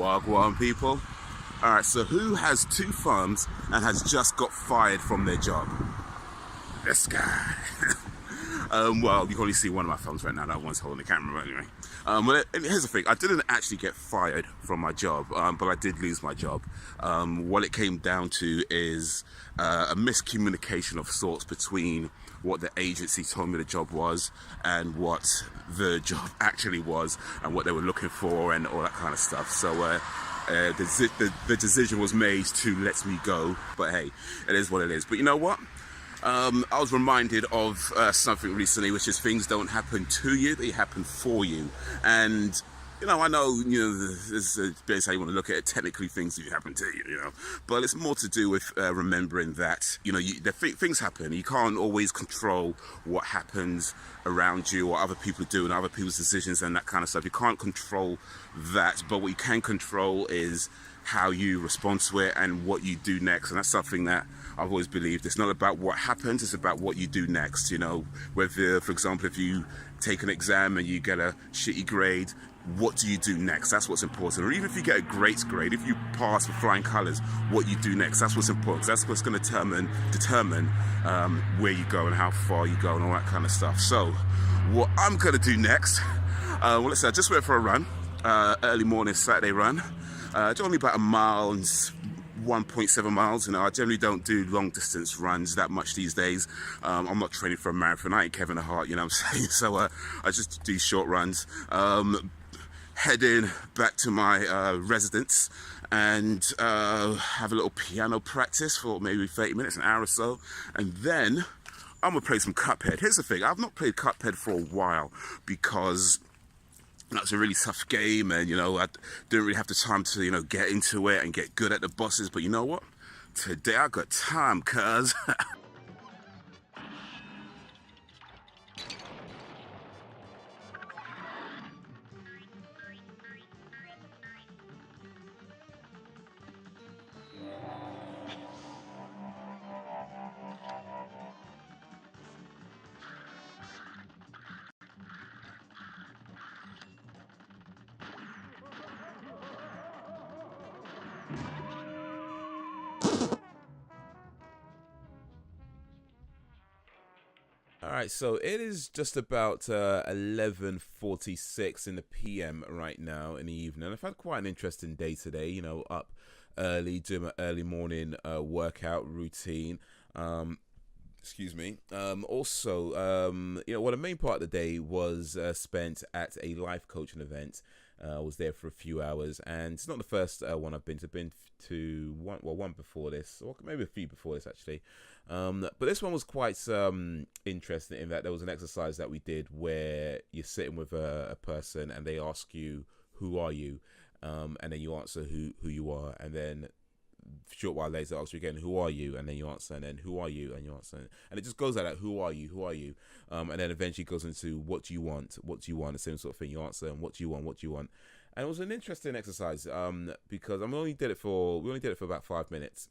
Wagwan people. Alright, so who has two thumbs and has just got fired from their job? This guy. Well, you can only see one of my thumbs right now. That one's holding the camera, but anyway. Well, here's the thing. I didn't actually get fired from my job, but I did lose my job. What it came down to is a miscommunication of sorts between what the agency told me the job was and what the job actually was and what they were looking for and all that kind of stuff. So the decision was made to let me go. But hey, it is what it is. But you know what? I was reminded of something recently, which is things don't happen to you, they happen for you. And I know, this is how you want to look at it. Technically, things do happen to you, but it's more to do with remembering that, things happen. You can't always control what happens around you or other people do and other people's decisions and that kind of stuff. You can't control that, but what you can control is how you respond to it and what you do next. And that's something that I've always believed. It's not about what happens, it's about what you do next. Whether, for example, if you take an exam and you get a shitty grade, what do you do next? That's what's important. Or even if you get a great grade, if you pass with flying colors, what you do next, that's what's important. That's what's going to determine where you go and how far you go and all that kind of stuff. So what I'm going to do next, let's say I just went for a run, early morning Saturday run. It's only about a mile and 1.7 miles. I generally don't do long distance runs that much these days. I'm not training for a marathon. I ain't Kevin Hart, you know what I'm saying? So I just do short runs. Heading back to my residence and have a little piano practice for maybe 30 minutes, an hour or so. And then I'm gonna play some Cuphead. Here's the thing, I've not played Cuphead for a while because that's a really tough game, and I didn't really have the time to get into it and get good at the bosses. But you know what? Today I got time, cuz. All right, so it is just about 11:46 in the PM right now in the evening. I've had quite an interesting day today, up early, doing my early morning workout routine. Excuse me. Also, the main part of the day was spent at a life coaching event. I was there for a few hours, and it's not the first one I've been to. I've been to one before this, or maybe a few before this actually. But this one was quite interesting in that there was an exercise that we did where you're sitting with a person and they ask you, "Who are you?" And then you answer who you are, and then a short while later ask you again, "Who are you?" And then you answer, and then "Who are you?" And you answer, and it just goes like that. Who are you? Who are you? And then eventually goes into what do you want? What do you want? The same sort of thing. You answer, and what do you want? What do you want? And it was an interesting exercise because we only did it for about 5 minutes,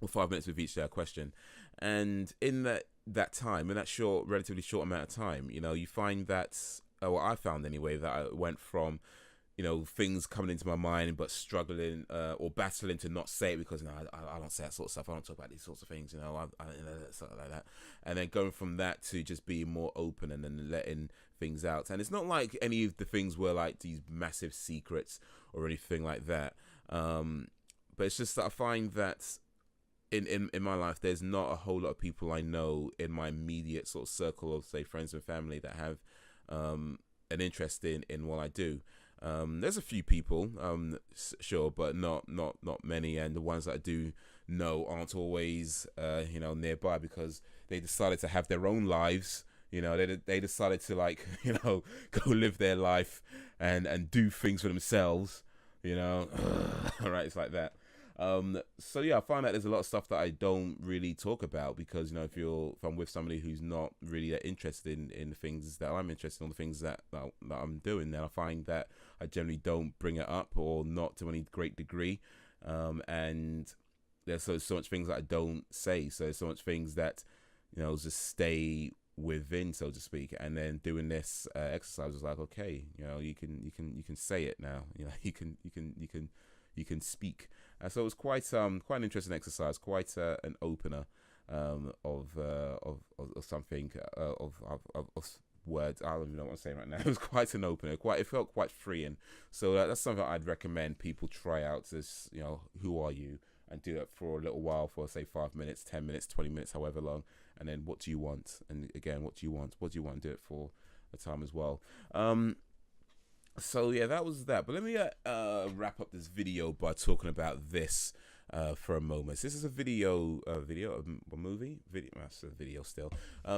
or 5 minutes with each question. And in that time, in that relatively short amount of time, you find that, well, I found anyway, that I went from things coming into my mind, but struggling or battling to not say it because I don't say that sort of stuff. I don't talk about these sorts of things, something like that. And then going from that to just being more open and then letting things out. And it's not like any of the things were like these massive secrets or anything like that. But it's just that I find that in my life, there's not a whole lot of people I know in my immediate sort of circle of, say, friends and family that have an interest in what I do. There's a few people, sure, but not many, and the ones that I do know aren't always nearby because they decided to have their own lives. They decided to go live their life and do things for themselves. All right, it's like that. So yeah, I find that there's a lot of stuff that I don't really talk about because if I'm with somebody who's not really that interested in the things that I'm interested in, the things that I'm doing, then I find that I generally don't bring it up or not to any great degree. And there's so much things that I don't say. So there's so much things that just stay within, so to speak. And then doing this exercise was like, okay, you know, you can say it now. You know, you can speak. So it was quite an interesting exercise, quite an opener of something of words. I don't even know what I'm saying right now. It was quite an opener. It felt quite freeing. So that's something I'd recommend people try out. Is, you know, who are you, and do that for a little while, for say 5 minutes, 10 minutes, 20 minutes, however long. And then what do you want? And again, what do you want? What do you want? And do it for a time as well. So yeah, that was that. But let me wrap up this video by talking about this for a moment. So this is a movie. That's a video still.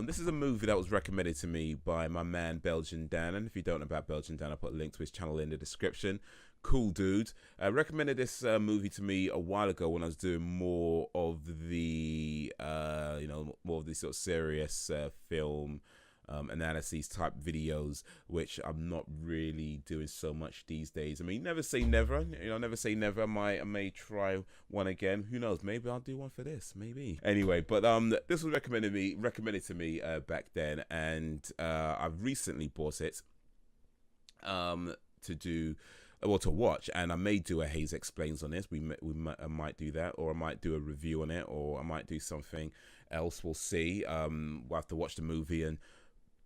This is a movie that was recommended to me by my man BelgianDan. And if you don't know about BelgianDan, I'll put a link to his channel in the description. Cool dude. Recommended this movie to me a while ago when I was doing more of the more of these sort of serious film analyses type videos, which I'm not really doing so much these days. I mean, never say never. You know, never say never. I may try one again. Who knows? Maybe I'll do one for this. Maybe. Anyway, but this was recommended to me back then, and I've recently bought it to watch, and I may do a Haze Explains on this. I might do that, or I might do a review on it, or I might do something else. We'll see. We'll have to watch the movie and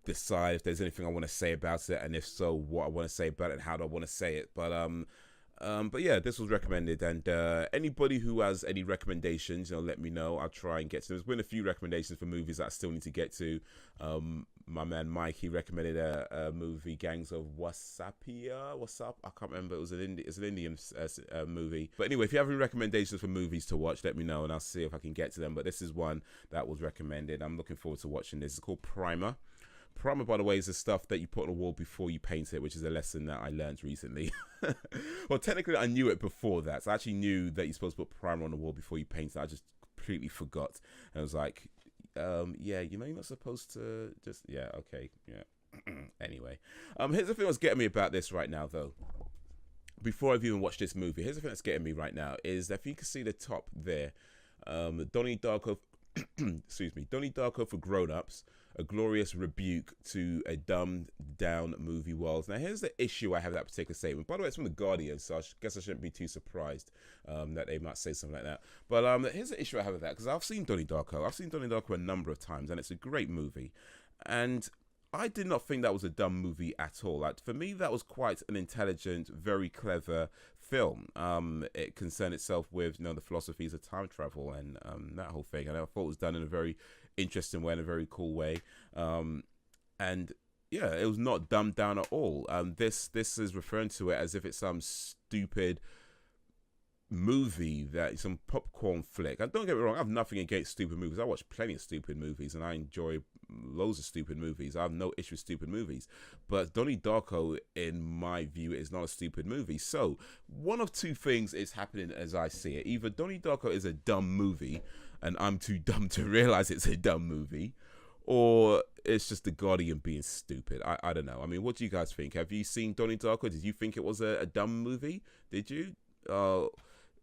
decide if there's anything I want to say about it, and if so, what I want to say about it and how do I want to say it. But yeah, this was recommended, and anybody who has any recommendations, you know, let me know. I'll try and get to them. There's been a few recommendations for movies that I still need to get to. My man Mike, he recommended a movie, Gangs of Wasapia. What's up? I can't remember. It's an Indian movie. But anyway, if you have any recommendations for movies to watch, let me know, and I'll see if I can get to them. But this is one that was recommended. I'm looking forward to watching this. It's called Primer. Primer, by the way, is the stuff that you put on a wall before you paint it, which is a lesson that I learned recently. Well, technically, I knew it before that. So I actually knew that you're supposed to put primer on the wall before you paint it. I just completely forgot. And I was like, yeah, you know, you're not supposed to just, yeah, okay, yeah. Anyway, here's the thing that's getting me about this right now, though. Before I've even watched this movie, here's the thing that's getting me right now, is that if you can see the top there, Donnie Darko, excuse me, Donnie Darko for grown-ups, a glorious rebuke to a dumbed down movie world. Now, here's the issue I have with that particular statement. By the way, it's from The Guardian, so I guess I shouldn't be too surprised that they might say something like that. But here's the issue I have with that, because I've seen Donnie Darko. I've seen Donnie Darko a number of times, and it's a great movie. And I did not think that was a dumb movie at all. Like, for me, that was quite an intelligent, very clever film. It concerned itself with, you know, the philosophies of time travel and that whole thing. And I thought it was done in a very interesting way, in a very cool way. And yeah, it was not dumbed down at all. This is referring to it as if it's some stupid movie, that some popcorn flick. And don't get me wrong, I have nothing against stupid movies. I watch plenty of stupid movies, and I enjoy loads of stupid movies. I have no issue with stupid movies. But Donnie Darko, in my view, is not a stupid movie. So one of two things is happening as I see it. Either Donnie Darko is a dumb movie, and I'm too dumb to realize it's a dumb movie, or it's just The Guardian being stupid. I don't know. I mean, what do you guys think? Have you seen Donnie Darko? Did you think it was a dumb movie? Did you?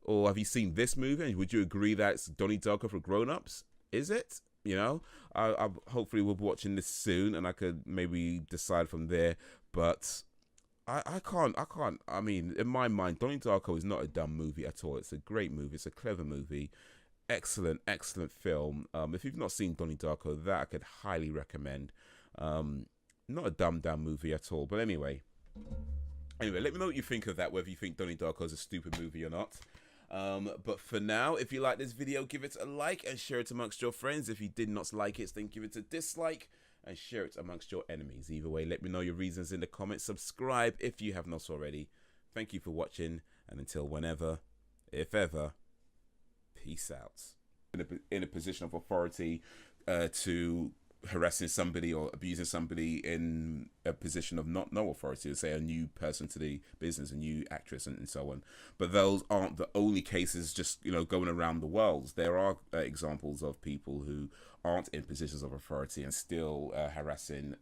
Or have you seen this movie? And would you agree that it's Donnie Darko for grown-ups? Is it? You know, I hopefully we'll be watching this soon, and I could maybe decide from there. But I can't. I mean, in my mind, Donnie Darko is not a dumb movie at all. It's a great movie. It's a clever movie. Excellent film. If you've not seen Donnie Darko, that I could highly recommend. Not a dumbed down movie at all. But anyway, let me know what you think of that, whether you think Donnie Darko is a stupid movie or not. But for now, if you like this video, give it a like and share it amongst your friends. If you did not like it, then give it a dislike and share it amongst your enemies. Either way, let me know your reasons in the comments. Subscribe if you have not already. Thank you for watching, and until whenever, if ever, peace out. In a position of authority to harassing somebody or abusing somebody in a position of no authority, say a new person to the business, a new actress, and so on. But those aren't the only cases just, you know, going around the world. There are examples of people who aren't in positions of authority and still harassing